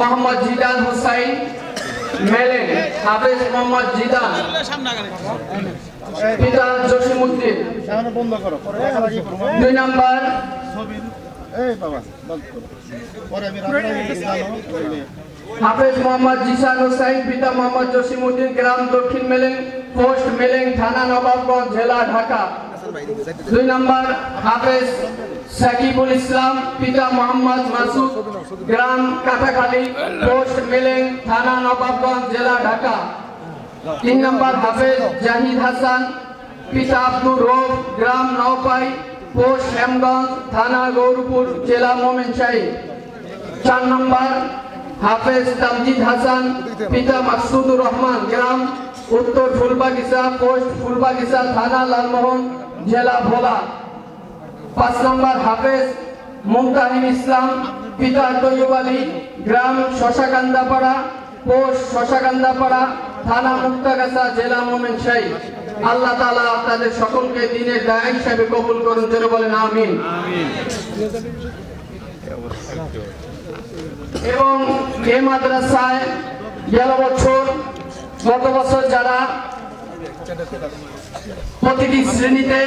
Mohammad Zidane Hussain মেলেন হাফেজ Mohammad Zidane পিতা Jasimuddin. 2 number হাফেজ মোহাম্মদ জিসান হুসাইন পিতা মোহাম্মদ জসিমউদ্দিন গ্রাম দক্ষিণ মেলেন পোস্ট মেলেন থানা নবাবগঞ্জ জেলা ঢাকা। 2 নাম্বার হাফেজ সাকিবুল ইসলাম পিতা মোহাম্মদ মাসুদ গ্রাম কাটাখালী পোস্ট মেলেন থানা নবাবগঞ্জ জেলা ঢাকা। 3 নাম্বার হাফেজ জাহিদ হাসান পিতা আব্দুর রউফ গ্রাম নওপাই পোস্ট শ্যামগঞ্জ থানা গৌরপুর জেলা মোমিনশাহী। 4 নাম্বার হাফেজ তামজিদ হাসান পিতা মাসুদুর রহমান গ্রাম উত্তর ফুলবাগিচা পোস্ট ফুলবাগিচা থানা লালমোহন জেলা ভোলা। 5 নাম্বার হাফেজ মুমতাহিন ইসলাম পিতা তৈয়ব আলী গ্রাম শশাকান্দাপাড়া পোস্ট শশাকান্দাপাড়া থানা মুক্তাগাছা জেলা মোমিনশাহী। আল্লাহ তাআলা তাদের সকলকে দ্বীনের দায়ী হিসেবে কবুল করুন, জোরে বলেন আমিন। এবং এই মাদ্রাসায় গত বছর যারা প্রতিটি শ্রেণীতে